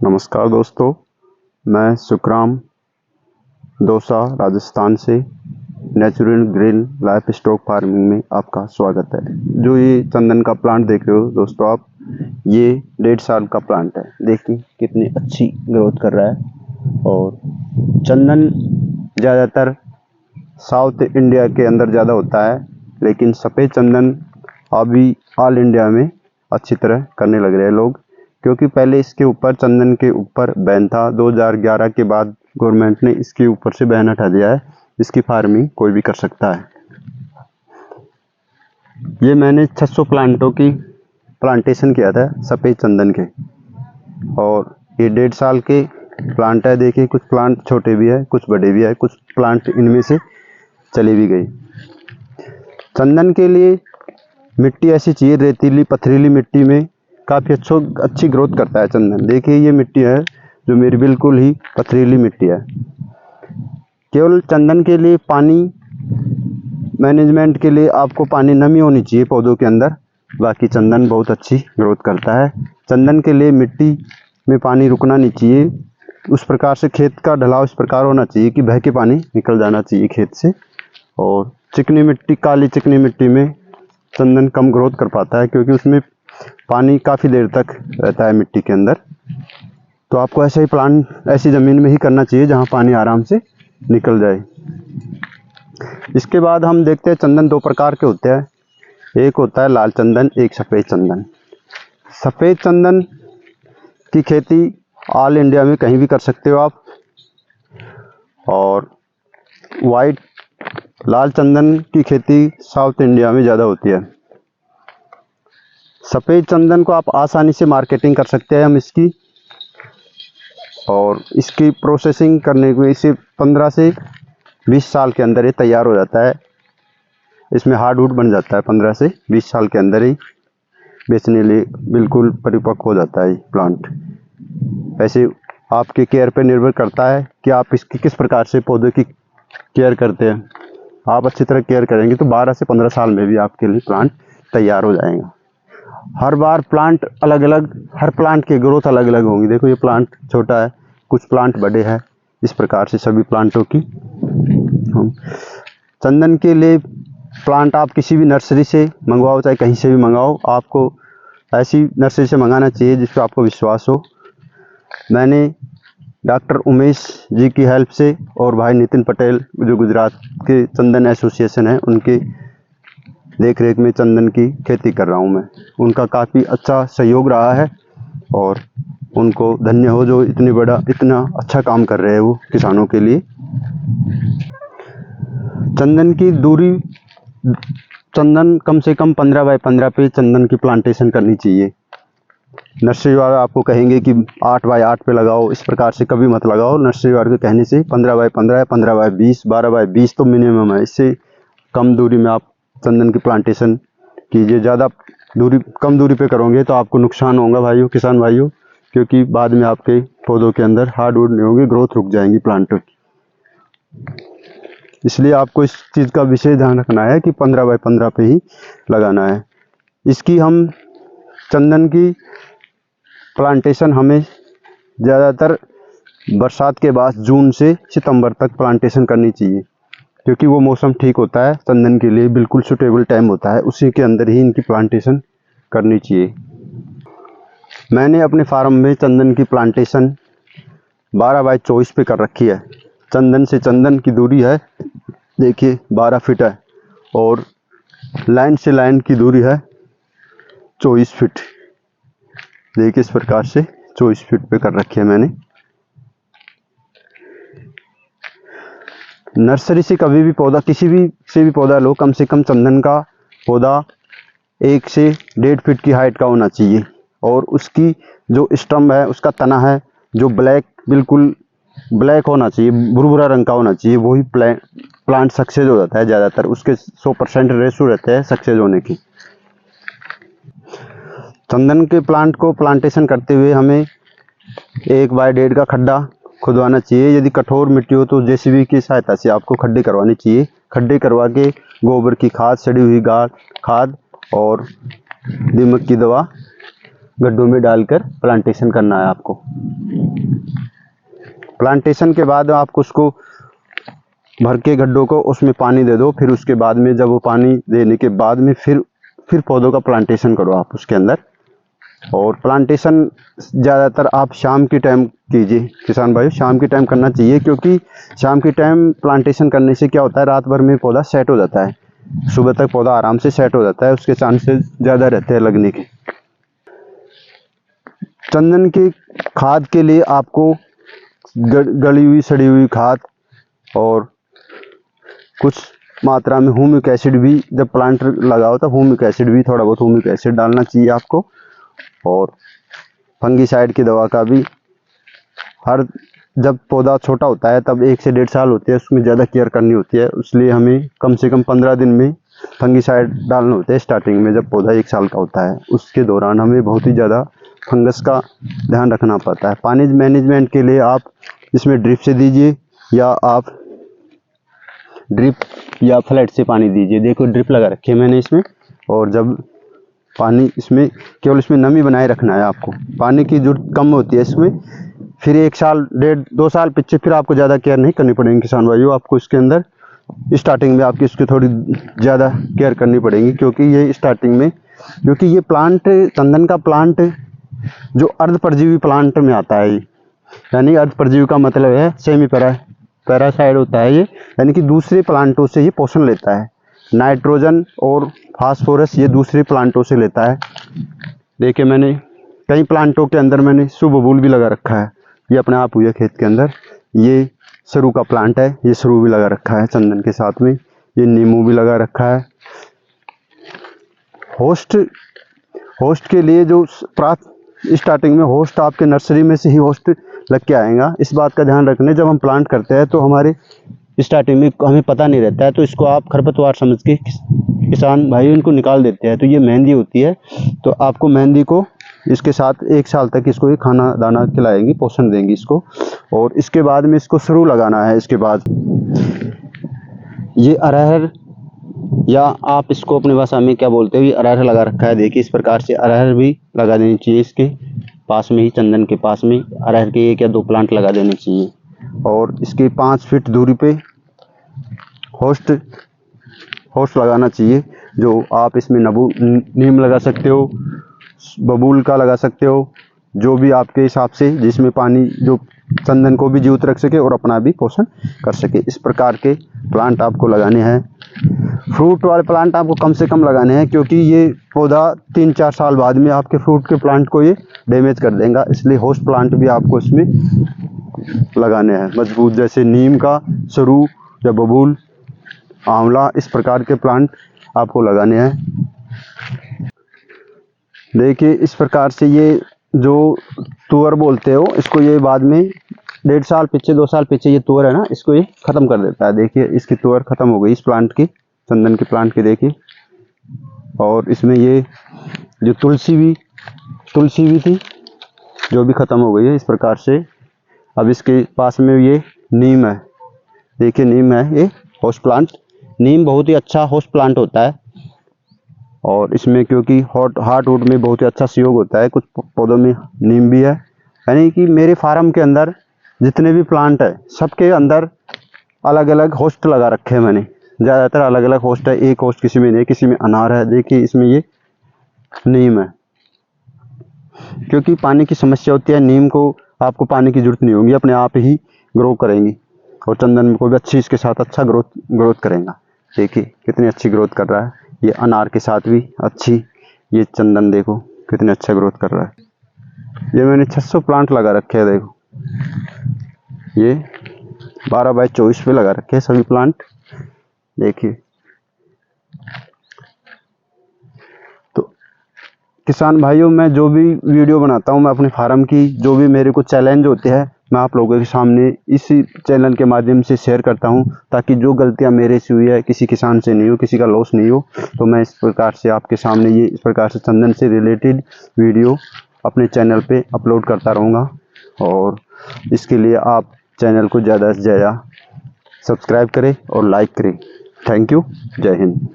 नमस्कार दोस्तों, मैं सुखराम दौसा राजस्थान से natural green life stock farming में आपका स्वागत है। जो ये चंदन का प्लांट देख रहे हो दोस्तों आप, ये 1.5 साल का प्लांट है। देखिए कितनी अच्छी ग्रोथ कर रहा है। और चंदन ज़्यादातर साउथ इंडिया के अंदर ज़्यादा होता है, लेकिन सफ़ेद चंदन अभी ऑल इंडिया में अच्छी तरह करने लग रहे हैं लोग, क्योंकि पहले इसके ऊपर चंदन के ऊपर बैन था। 2011 के बाद गवर्नमेंट ने इसके ऊपर से बैन हटा दिया है। इसकी फार्मिंग कोई भी कर सकता है। ये मैंने 600 प्लांटों की प्लांटेशन किया था सफ़ेद चंदन के, और ये 1.5 साल के प्लांट है। देखिए कुछ प्लांट छोटे भी है, कुछ बड़े भी है, कुछ प्लांट इनमें से चली भी गई। चंदन के लिए मिट्टी ऐसी चाहिए, रेतीली पथरीली मिट्टी में काफ़ी अच्छी ग्रोथ करता है चंदन। देखिए ये मिट्टी है जो मेरी बिल्कुल ही पथरीली मिट्टी है। केवल चंदन के लिए पानी मैनेजमेंट के लिए आपको पानी नमी होनी चाहिए पौधों के अंदर, बाकी चंदन बहुत अच्छी ग्रोथ करता है। चंदन के लिए मिट्टी में पानी रुकना नहीं चाहिए, उस प्रकार से खेत का ढलाव इस प्रकार होना चाहिए कि बह के पानी निकल जाना चाहिए खेत से। और चिकनी मिट्टी, काली चिकनी मिट्टी में चंदन कम ग्रोथ कर पाता है, क्योंकि उसमें पानी काफ़ी देर तक रहता है मिट्टी के अंदर। तो आपको ऐसे ही प्लांट ऐसी ज़मीन में ही करना चाहिए जहाँ पानी आराम से निकल जाए। इसके बाद हम देखते हैं चंदन 2 प्रकार के होते हैं, एक होता है लाल चंदन, एक सफ़ेद चंदन। सफ़ेद चंदन की खेती ऑल इंडिया में कहीं भी कर सकते हो आप, और लाल चंदन की खेती साउथ इंडिया में ज़्यादा होती है। सफ़ेद चंदन को आप आसानी से मार्केटिंग कर सकते हैं हम इसकी, और इसकी प्रोसेसिंग करने को इसे 15 से 20 साल के अंदर ये तैयार हो जाता है। इसमें हार्डवुड बन जाता है 15 से 20 साल के अंदर ही, बेचने लिए बिल्कुल परिपक्व हो जाता है प्लांट। ऐसे आपके केयर पर निर्भर करता है कि आप इसकी किस प्रकार से पौधे की केयर करते हैं। आप अच्छी तरह केयर करेंगे तो 12 से 15 साल में भी आपके लिए प्लांट तैयार हो जाएगा। हर बार प्लांट अलग अलग, हर प्लांट की ग्रोथ अलग अलग होंगी। देखो ये प्लांट छोटा है, कुछ प्लांट बड़े हैं, इस प्रकार से सभी प्लांटों की। चंदन के लिए प्लांट आप किसी भी नर्सरी से मंगवाओ, चाहे कहीं से भी मंगाओ, आपको ऐसी नर्सरी से मंगाना चाहिए जिस पर आपको विश्वास हो। मैंने डॉक्टर उमेश जी की हेल्प से और भाई नितिन पटेल जो गुजरात के चंदन एसोसिएशन है, उनके देख रेख में चंदन की खेती कर रहा हूँ मैं। उनका काफ़ी अच्छा सहयोग रहा है, और उनको धन्य हो जो इतना अच्छा काम कर रहे हैं वो किसानों के लिए। चंदन की दूरी, चंदन कम से कम 15 बाय 15 पे चंदन की प्लांटेशन करनी चाहिए। नर्सरी वाले आपको कहेंगे कि 8 बाय 8 पे लगाओ, इस प्रकार से कभी मत लगाओ। नर्सरी वाले के कहने से 15 बाय 15, 15 बाय 20, 12 बाय 20 तो मिनिमम है। इससे कम दूरी में आप चंदन की प्लांटेशन कीजिए। ज़्यादा दूरी, कम दूरी पे करोगे तो आपको नुकसान होगा भाइयों, किसान भाइयों, क्योंकि बाद में आपके पौधों के अंदर हार्डवुड नहीं होगी, ग्रोथ रुक जाएंगी प्लांटों की। इसलिए आपको इस चीज़ का विशेष ध्यान रखना है कि 15 बाय 15 पे ही लगाना है। इसकी हम चंदन की प्लांटेशन हमें ज़्यादातर बरसात के बाद जून से सितंबर तक प्लांटेशन करनी चाहिए, क्योंकि वो मौसम ठीक होता है चंदन के लिए, बिल्कुल सूटेबल टाइम होता है, उसी के अंदर ही इनकी प्लांटेशन करनी चाहिए। मैंने अपने फार्म में चंदन की प्लांटेशन 12 बाय 24 पे कर रखी है। चंदन से चंदन की दूरी है, देखिए 12 फीट है, और लाइन से लाइन की दूरी है 24 फीट। देखिए इस प्रकार से 24 फीट पे कर रखी है मैंने। नर्सरी से कभी भी पौधा, किसी भी से भी पौधा लो, कम से कम चंदन का पौधा 1 से 1.5 फीट की हाइट का होना चाहिए, और उसकी जो स्टम्प है, उसका तना है, जो बिल्कुल ब्लैक होना चाहिए, भुरभुरा रंग का होना चाहिए। वही प्लांट सक्सेस हो जाता है ज़्यादातर, उसके 100% रेशो रहते हैं सक्सेस होने की। चंदन के प्लांट को प्लांटेशन करते हुए हमें 1 बाय 1.5 का खड्डा खुदवाना चाहिए। यदि कठोर मिट्टी हो तो जेसीबी की सहायता से आपको खड्डे करवानी चाहिए। खड्डे करवा के गोबर की खाद, सड़ी हुई खाद और दीमक की दवा गड्ढों में डालकर प्लांटेशन करना है आपको। प्लांटेशन के बाद आपको उसको भर के गड्ढों को उसमें पानी दे दो, फिर उसके बाद में जब वो पानी देने के बाद में फिर पौधों का प्लांटेशन करो आप उसके अंदर। और प्लांटेशन ज़्यादातर आप शाम के टाइम कीजिए किसान भाई, शाम के टाइम करना चाहिए, क्योंकि शाम के टाइम प्लांटेशन करने से क्या होता है, रात भर में पौधा सेट हो जाता है, सुबह तक पौधा आराम से सेट हो जाता है, उसके चांसेस ज़्यादा रहते हैं लगने के। चंदन की खाद के लिए आपको गली हुई सड़ी हुई खाद और कुछ मात्रा में ह्यूमिक एसिड भी, जब प्लांट लगा होता है ह्यूमिक एसिड भी, थोड़ा बहुत ह्यूमिक एसिड डालना चाहिए आपको। और फंगीसाइड की दवा का भी जब पौधा छोटा होता है तब 1 से 1.5 साल होते हैं, उसमें ज़्यादा केयर करनी होती है, इसलिए हमें कम से कम 15 दिन में फंगीसाइड डालने होते हैं स्टार्टिंग में, जब पौधा 1 साल का होता है। उसके दौरान हमें बहुत ही ज़्यादा फंगस का ध्यान रखना पड़ता है। पानी मैनेजमेंट के लिए आप इसमें ड्रिप से दीजिए, या आप ड्रिप या फ्लैट से पानी दीजिए। देखो ड्रिप लगा रखी है मैंने इसमें, और जब पानी इसमें केवल इसमें नमी बनाए रखना है आपको, पानी की जरूरत कम होती है इसमें। फिर 1 साल 1.5-2 साल पीछे फिर आपको ज़्यादा केयर नहीं करनी पड़ेगी किसान भाइयों, आपको इसके अंदर स्टार्टिंग में आपकी इसकी थोड़ी ज़्यादा केयर करनी पड़ेगी, क्योंकि ये स्टार्टिंग में, क्योंकि ये प्लांट चंदन का प्लांट जो अर्ध परजीवी प्लांट में आता है, यानी अर्ध परजीवी का मतलब है सेमी पैरासाइड होता है ये, यानी कि दूसरे प्लांटों से ये पोषण लेता है। नाइट्रोजन और फास्फोरस ये दूसरे प्लांटों से लेता है। देखिए मैंने कई प्लांटों के अंदर मैंने सुबबूल भी लगा रखा है, ये अपने आप हुई है खेत के अंदर। ये सरू का प्लांट है, ये सरू भी लगा रखा है चंदन के साथ में, ये नींबू भी लगा रखा है। होस्ट के लिए जो स्टार्टिंग में होस्ट आपके नर्सरी में से ही होस्ट लग के आएगा, इस बात का ध्यान रखने। जब हम प्लांट करते हैं तो हमारे स्टार्टिंग में हमें पता नहीं रहता है, तो इसको आप खरपतवार समझ के किसान भाई इनको निकाल देते हैं। तो ये मेहंदी होती है, तो आपको मेहंदी को इसके साथ 1 साल तक इसको ये खाना दाना खिलाएंगी, पोषण देंगी इसको। और इसके बाद में इसको सरू लगाना है। इसके बाद ये अरहर, या आप इसको अपनी भाषा में क्या बोलते हो, ये अरहर लगा रखा है। देखिए इस प्रकार से अरहर भी लगा देनी चाहिए, इसके पास में ही चंदन के पास में अरहर के 1 या 2 प्लांट लगा देने चाहिए। और इसके 5 फीट दूरी पे होस्ट लगाना चाहिए, जो आप इसमें नीम लगा सकते हो, बबूल का लगा सकते हो, जो भी आपके हिसाब से, जिसमें पानी जो चंदन को भी जीवित रख सके और अपना भी पोषण कर सके। इस प्रकार के प्लांट आपको लगाने हैं। फ्रूट वाले प्लांट आपको कम से कम लगाने हैं, क्योंकि ये पौधा 3-4 साल बाद में आपके फ्रूट के प्लांट को ये डैमेज कर देगा, इसलिए होस्ट प्लांट भी आपको इसमें लगाने हैं मजबूत, जैसे नीम का, सरू या बबूल, आंवला, इस प्रकार के प्लांट आपको लगाने हैं। देखिए इस प्रकार से ये जो तुअर बोलते हो इसको, ये बाद में 1.5 साल पीछे 2 साल पीछे ये तुअर है ना, इसको ये ख़त्म कर देता है। देखिए इसकी तुअर ख़त्म हो गई इस प्लांट की, चंदन के प्लांट की। देखिए, और इसमें ये जो तुलसी भी थी जो भी ख़त्म हो गई है इस प्रकार से। अब इसके पास में ये नीम है, देखिए नीम है, ये होस्ट प्लांट। नीम बहुत ही अच्छा होस्ट प्लांट होता है, और इसमें क्योंकि हार्ट वुड में बहुत ही अच्छा सहयोग होता है, कुछ पौधों में नीम भी है। यानी कि मेरे फार्म के अंदर जितने भी प्लांट है सबके अंदर अलग अलग होस्ट लगा रखे हैं मैंने, ज़्यादातर अलग अलग होस्ट है, एक होस्ट किसी में नहीं, किसी में अनार है। देखिए इसमें ये नीम है, क्योंकि पानी की समस्या होती है, नीम को आपको पानी की जरूरत नहीं होगी, अपने आप ही ग्रो करेंगी, और चंदन में को भी अच्छी इसके साथ अच्छा ग्रोथ करेगा। देखिए कितनी अच्छी ग्रोथ कर रहा है, ये अनार के साथ भी अच्छी, ये चंदन देखो कितने अच्छा ग्रोथ कर रहा है। ये मैंने 600 प्लांट लगा रखे हैं, देखो ये 12x24 पे लगा रखे हैं सभी प्लांट। देखिए तो किसान भाइयों, मैं जो भी वीडियो बनाता हूँ, मैं अपने फार्म की जो भी मेरे को चैलेंज होते हैं, मैं आप लोगों के सामने इसी चैनल के माध्यम से शेयर करता हूं, ताकि जो गलतियां मेरे से हुई है किसी किसान से नहीं हो, किसी का लॉस नहीं हो। तो मैं इस प्रकार से आपके सामने ये इस प्रकार से चंदन से रिलेटेड वीडियो अपने चैनल पे अपलोड करता रहूँगा, और इसके लिए आप चैनल को ज़्यादा से ज़्यादा सब्सक्राइब करें और लाइक करें। थैंक यू, जय हिंद।